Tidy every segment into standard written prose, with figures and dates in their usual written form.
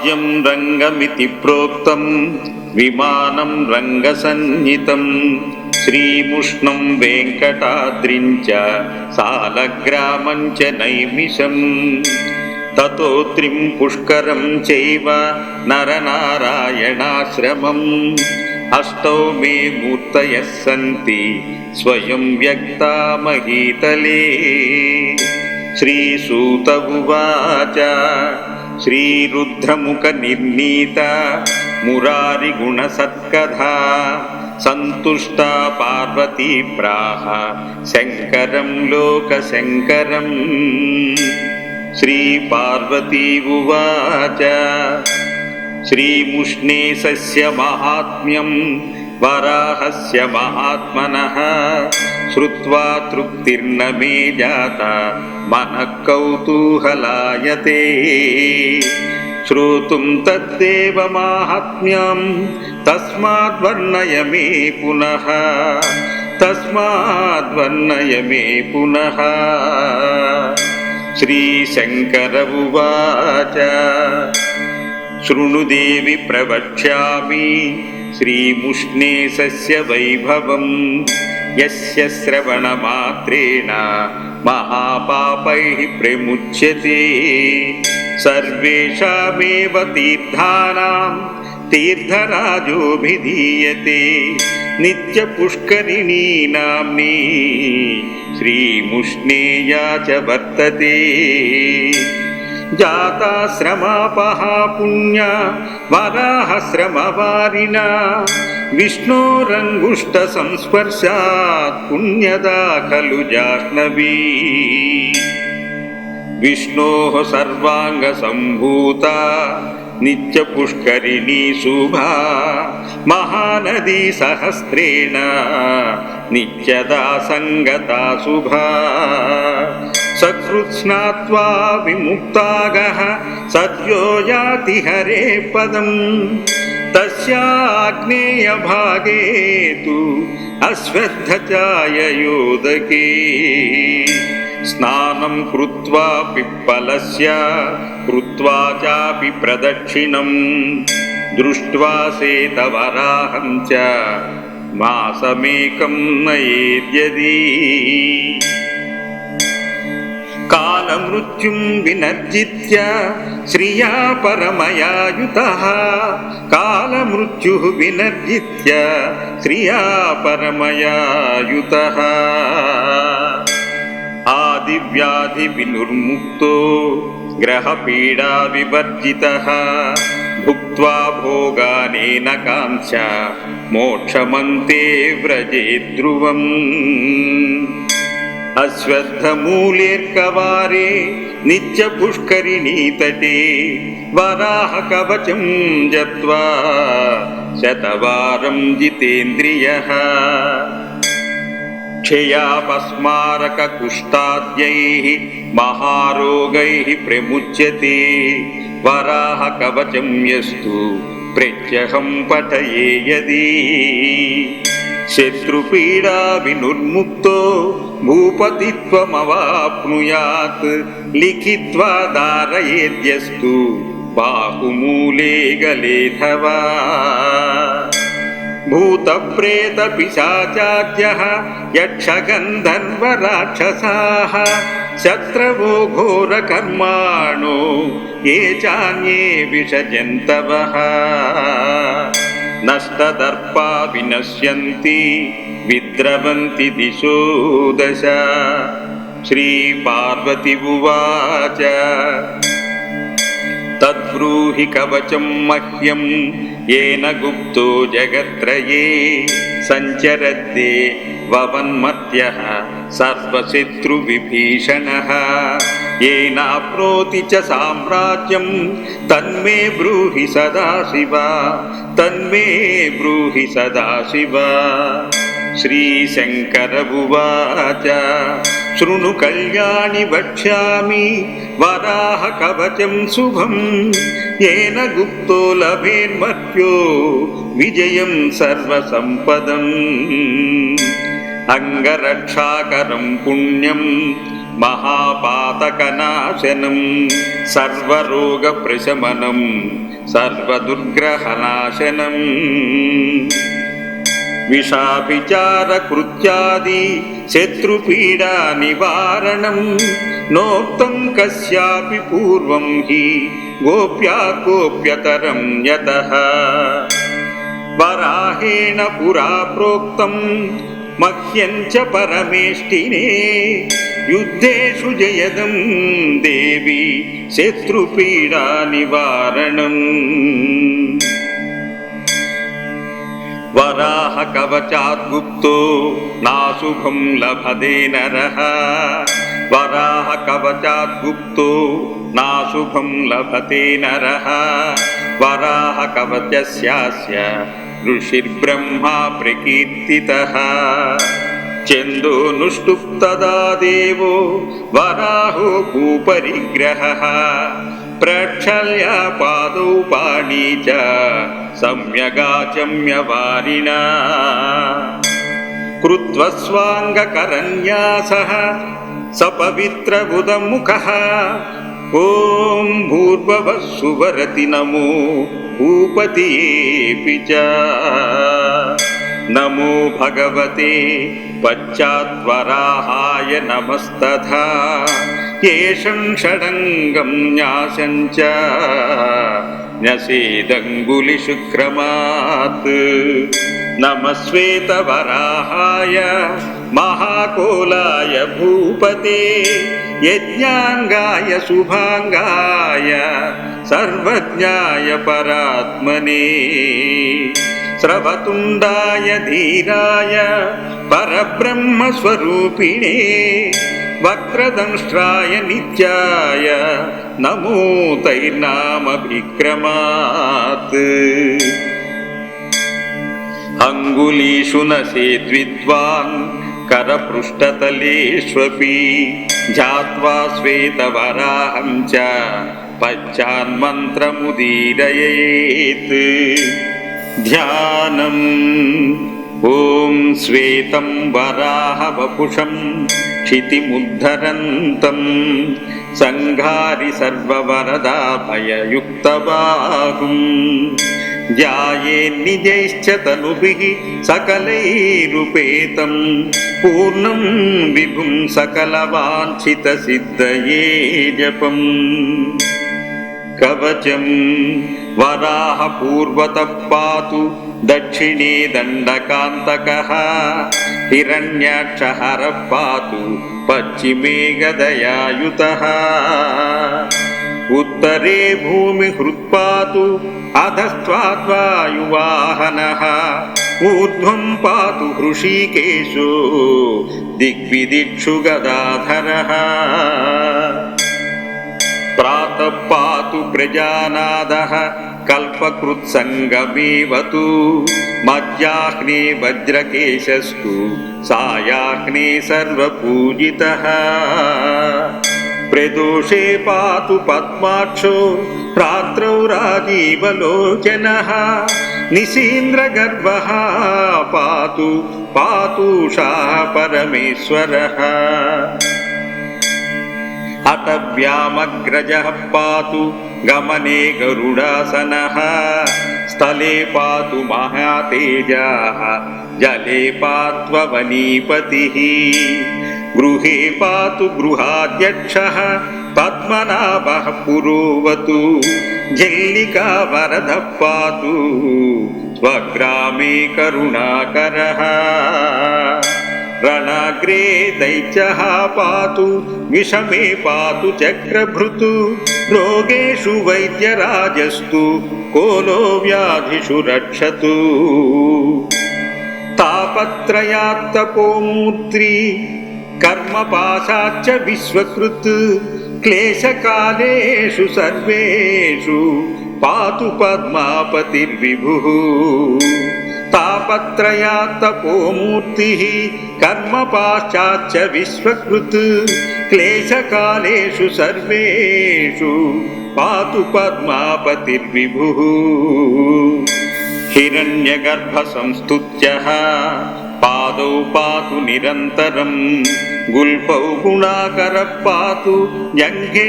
राज्यं रङ्गमिति प्रोक्तं विमानं रङ्गसन्नितं श्रीमुष्णं वेङ्कटाद्रिं च सालग्रामं च नैमिषं ततोत्रिं पुष्करं चैव नरनारायणाश्रमम् अष्टौ मे मूर्तयः सन्ति स्वयं व्यक्ता महीतले। श्रीसूत उवाच श्रीरुद्रमुखनिर्णीता मुरारिगुणसत्कथा सन्तुष्टा पार्वती प्राह शङ्करं लोकशङ्करम्। श्रीपार्वती उवाच श्रीमुष्णेशस्य महात्म्यं वराहस्य महात्मनः श्रुत्वा तृप्तिर्न मे जाता मनः कौतूहलायते। श्रोतुं तद्देव माहात्म्यं तस्माद्वर्णय मे पुनः तस्माद्वर्णय मे पुनः। श्रीशङ्कर उवाच शृणुदेवि प्रवक्ष्यामि श्रीमुष्णेशस्य वैभवं यस्य श्रवणमात्रेण महापापैः प्रमुच्यते। सर्वेषामेव तीर्थानां तीर्थराजोऽभिधीयते नित्यपुष्करिणी नाम्नी श्रीमुष्णेया च वर्तते। जाताश्रमापहा पुण्या वराहश्रमवारिणा विष्णोरङ्गुष्ठसंस्पर्शात् पुण्यदा खलु जाह्नवी। विष्णोः सर्वाङ्गसम्भूता नित्यपुष्करिणी शुभा महानदी सहस्रेण नित्यदा सङ्गता शुभा। सकृत्स्नात्वा विमुक्तागः सद्यो याति हरे पदं तस्याग्नेयभागे तु अश्वत्थचाययोदके। स्नानं कृत्वा पिप्पलस्य कृत्वा चापि प्रदक्षिणं दृष्ट्वा सेतवराहं च मासमेकं नयेद्यदि। कालमृत्युं विनर्जित्य श्रिया परमया युतः कालमृत्युः विनर्जित्य श्रिया परमया युतः। आदिव्याधिविनिर्मुक्तो ग्रहपीडा विवर्जितः भुक्त्वा भोगानेन कांस्य मोक्षमन्ते व्रजेत् ध्रुवम्। अश्वत्थमूलेर्कवारे नित्यपुष्करिणी तटे वराहकवचं जप्त्वा शतवारं जितेन्द्रियः। क्षयापस्मारककुष्ठाद्यैः महारोगैः प्रमुच्यते वराहकवचं यस्तु प्रत्यहं पठये यदि। शत्रुपीडा विनिर्मुक्तो भूपतित्वमवाप्नुयात् लिखित्वा धारयेद्यस्तु बाहुमूले गलेऽथवा। भूतप्रेतपिशाचाद्यः यक्षगन्धर्वराक्षसाः शत्रवो घोरकर्माणो ये चान्ये विषजन्तवः। नष्टदर्पा विनश्यन्ति विद्रवन्ति दिशो दश। श्रीपार्वती उवाच तद्ब्रूहि कवचं मह्यं येन गुप्तो जगत्त्रये सञ्चरद्दे ववन्मत्यः सर्वशत्रुविभीषणः। येनाप्नोति च साम्राज्यं तन्मे ब्रूहि सदाशिव तन्मे ब्रूहि सदाशिव। श्रीशङ्कर उवाच शृणु कल्याणि वक्ष्यामि वराहकवचं शुभं येन गुप्तो लभेन्मर्त्यो विजयं सर्वसम्पदम्। अंगरक्षाकरं पुण्यं महापातकनाशनं सर्वरोगप्रशमनं సర్వదుర్గ్రహనాశనం విషాభిచారకృత్యాది శత్రుపీడా నివారణం నోక్తం కస్యాపి పూర్వం హి గోప్యా గోప్యతరం యతః వరాహేణ పురా ప్రోక్తం మహ్యం చ పరమేష్టినే యుద్ధేషు జయదం దేవి శత్రుపీడా నివారణం వరాహ కవచాద్గుప్తో నాశుభం లభతే నరః వరాహ కవచాద్గుప్తో నాశుభం లభతే నరః వరాహ కవచస్యాస్య ఋషిర్బ్రహ్మా ప్రకీర్తితః చందోనుష్టుప్తదా దేవో వరాహో భూపరిగ్రహః ప్రక్షల్య పాదౌ పాణీ చ సమ్యగాచమ్యవారిణా కృత్వా స్వాంగకరన్యాసః సపవిత్రబుధముఖః ఓం భూర్భువః సువరతి నమో భూపతియేపి చ నమో భగవతే పశ్చాద్వరాహాయ నమస్తథా ఏషం షడంగం న్యాసం చ న్యసేదంగులిశుక్రమాత్ నమః శ్వేతవరాహాయ మహాకోలాయ భూపతే యజ్ఞాంగాయ శుభాంగాయ సర్వజ్ఞాయ పరాత్మనే స్రవతుండాయ ధీరాయ పరబ్రహ్మస్వరూపిణే వక్రదంష్ట్రాయ నిత్యాయ నమో తైర్నామభిక్రమాత్ అంగులీషు నసేద్విద్వాన్ కరపృష్ఠతలేష్వపి ఝాత్వా శ్వేతవరాహం చ పశ్చాన్మంత్రముదీరయేత్ ధ్యానం ఓం శ్వేతం వరాహవపుషం క్షితిముద్ధరంతం సంఘారి సర్వవరదాభయయుక్తబాహుం ధ్యాయేన్నిజైశ్చ తనుభిః సకలైరుపేతం పూర్ణం విభుం సకలవాంఛితసిద్ధయే జపం కవచం వరాహ పూర్వతః పాతు దక్షిణే దండకాంతకః హిరణ్యాక్షః పాతు పశ్చిమే గదయాయుతః ఉత్తరే భూమిహృత్పాతు అధస్త్వాద్వాయువాహనః ఊర్ధ్వం పాతు హృషీకేశో దిగ్విదిక్షు గదాధరః ప్రాతః పాతు ప్రజానాదః కల్పకృత్సంగమేవతు మధ్యాహ్నే వజ్రకేశస్తు సాయాహ్నే సర్వపూజితః ప్రదోషే పాతు పద్మాక్షో రాత్రౌ రాజీవలోచనః నిశీంద్రగర్భః పాతు పాతూషాः పరమేశ్వరः అటవ్యామగ్రజః పాతు గమనే గరుడాసనః స్థలే పాతు మహాతేజాః జలే పాత్వవనీపతిః గృహే పాతు గృహాధ్యక్షః పద్మనాభః పురోవతు జల్లికా వరదః పాతు స్వగ్రామే కరుణాకరः రణాగ్రే దైత్యః పాతు విషమే పాతు చక్రభృతు రోగేషు వైద్యరాజస్తు కోలో వ్యాధిషు రక్షతు తాపత్రయాత్తపోమూర్తి కర్మపాశాచ్చ విశ్వకృత్ క్లేశకాలేషు సర్వేషు పాతు పద్మాపతిర్విభుః తాపత్రయాత్తపోమూర్తిః కర్మపాశాచ్చ విశ్వకృత్ క్లేశకాలేషు సర్వేషు పాతు పద్మాపతిర్విభుః హిరణ్యగర్భసంస్తుత్యః పాదౌ పాతు నిరంతరం గుల్ఫౌ గుణాకరః పాతు జంఘే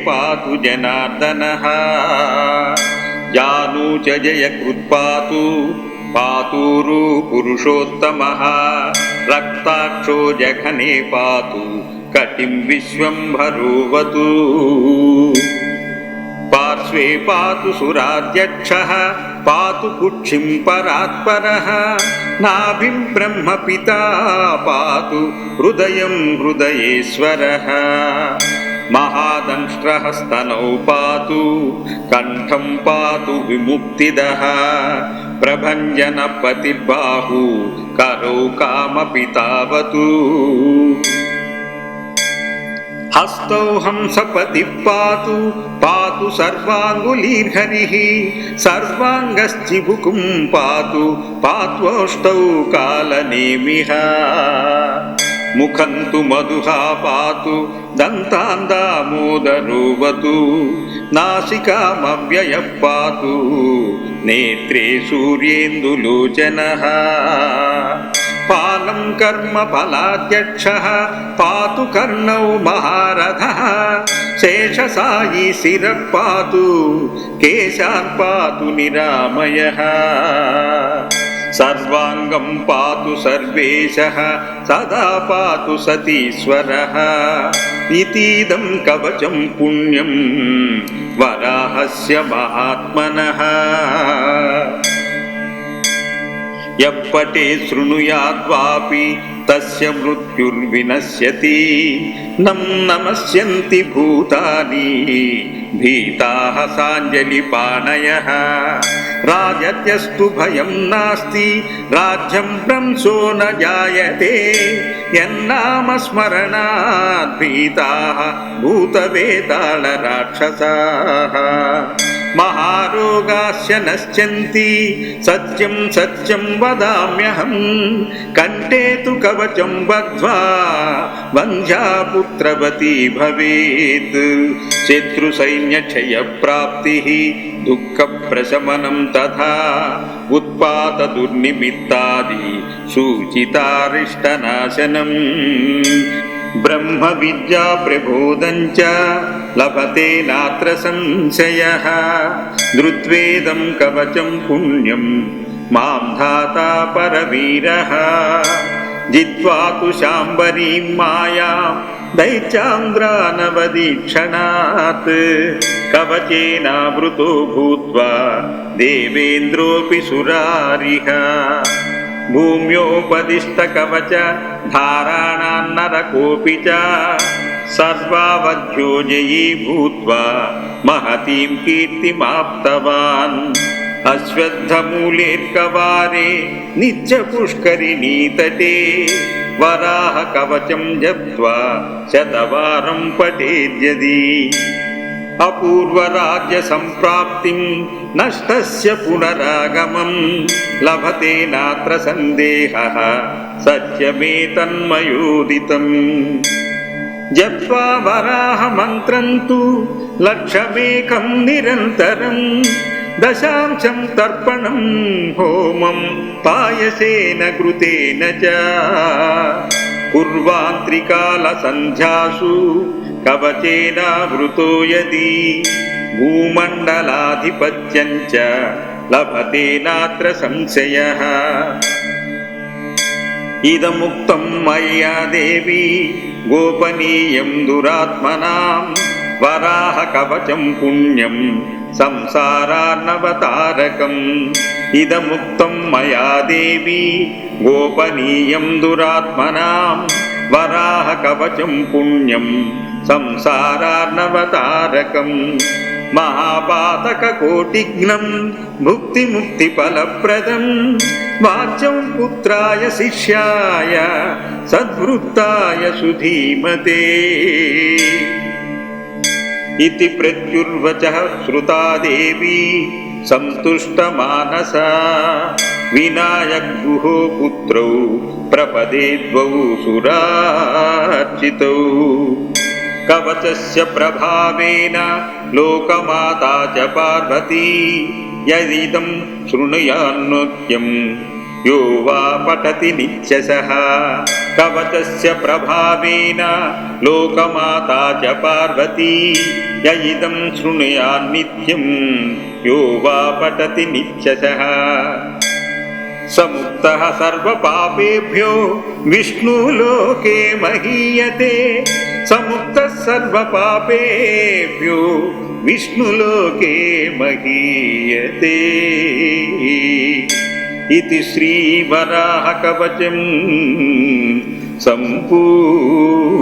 పాతు జనార్దనః जानू च जयकृत्पातु पातूरु पुरुषोत्तमः रक्ताक्षो जघने पातु कटिं विश्वम्भरोऽवतु पार्श्वे पातु सुराध्यक्षः पातु कुक्षिं परात्परः नाभिं ब्रह्मपिता पातु हृदयं हृदयेश्वरः महादंष्ट्रहस्तनौ पातु कण्ठं पातु विमुक्तिदः प्रभञ्जनपतिर्बाहु करौ कामपितावतु हस्तौ हंसपतिः पातु पातु सर्वाङ्गुलीर्हरिः सर्वाङ्गश्चिबुकुं पातु पात्वोष्टौ कालनेमिः मुखं तु मधुहा पातु दन्तान्दामोदरोऽवतु नासिकामव्ययः पातु नेत्रे सूर्येन्दुलोचनः पालं कर्मफलाध्यक्षः पातु कर्णौ महारथः शेषसायी शिरः पातु केशान् पातु निरामयः सर्वाङ्गं पातु सर्वेशः सदा पातु सतीश्वरः इतीदं कवचं पुण्यं वराहस्य महात्मनः यः पठे शृणुयाद्वापि तस्य मृत्युर्विनश्यति नं नमस्यन्ति भूतानि भीताः साञ्जलिपाणयः राजत्यस्तु भयं नास्ति राज्यं भ्रंशो न जायते यन्नामस्मरणात् भीताः भूतवेतालराक्षसाः महारोगास्य नश्यन्ति सत्यं सत्यं वदाम्यहं कण्ठे तु कवचं बद्ध्वा वन्ध्या पुत्रवती भवेत् शत्रुसैन्यक्षयप्राप्तिः दुःखप्रशमनं तथा उत्पातदुर्निमित्तादि सूचितारिष्टनाशनम् ब्रह्मविद्या प्रबोधं च लभते नात्र संशयः धृत्वेदं कवचं पुण्यं मां धाता परवीरः जित्वा तु शाम्बरीं मायां दैत्यान्द्रानवदीक्षणात् कवचेनावृतो भूत्वा देवेन्द्रोऽपि सुरारिः भूम्योपदिष्टकवच धाराणान्नरकोऽपि च सर्वावध्यो जयी भूत्वा महतीं कीर्तिमाप्तवान् अश्वत्थमूलेर्कवारे नित्यपुष्करिणीतटे वराहकवचं जप्त्वा शतवारं पठेद्यदि अपूर्वराज्यसम्प्राप्तिं नष्टस्य पुनरागमं लभते नात्र सन्देहः सत्यमेतन्मयोदितम् जप्त्वा वराहमन्त्रं तु लक्षमेकं निरन्तरं दशांशं तर्पणं होमं पायसेन घृतेन च कुर्वान्त्रिकालसन्ध्यासु कवचेनावृतो यदि भूमण्डलाधिपत्यं च लभते नात्र संशयः इदमुक्तं मया देवी गोपनीयं दुरात्मनां वराहकवचं पुण्यं संसारार्णवतारकम् इदमुक्तं मया देवी गोपनीयं दुरात्मनां वराहकवचं पुण्यं संसारार्णवतारकम् महापातककोटिघ्नं भुक्तिमुक्तिफलप्रदं वाच्यं पुत्राय शिष्याय सद्वृत्ताय सुधीमते इति प्रत्युर्वचः श्रुता देवी सन्तुष्टमानसा विनायकगुहो पुत्रौ प्रपदे द्वौ सुरार्चितौ कवचस्य प्रभावेन लोकमाता च पार्वती यदिदं शृणुयान्नोत्यं यो वा पठति नित्यशः कवचस्य प्रभावेन लोकमाता च पार्वती य इदं शृणुयात् नित्यं यो वा पठति नित्यशः समुक्तः सर्वपापेभ्यो विष्णुलोके महीयते समुक्तः सर्वपापेभ्यो विष्णुलोके महीयते इति श्रीवराहकवचम् सम्पूर्णम्।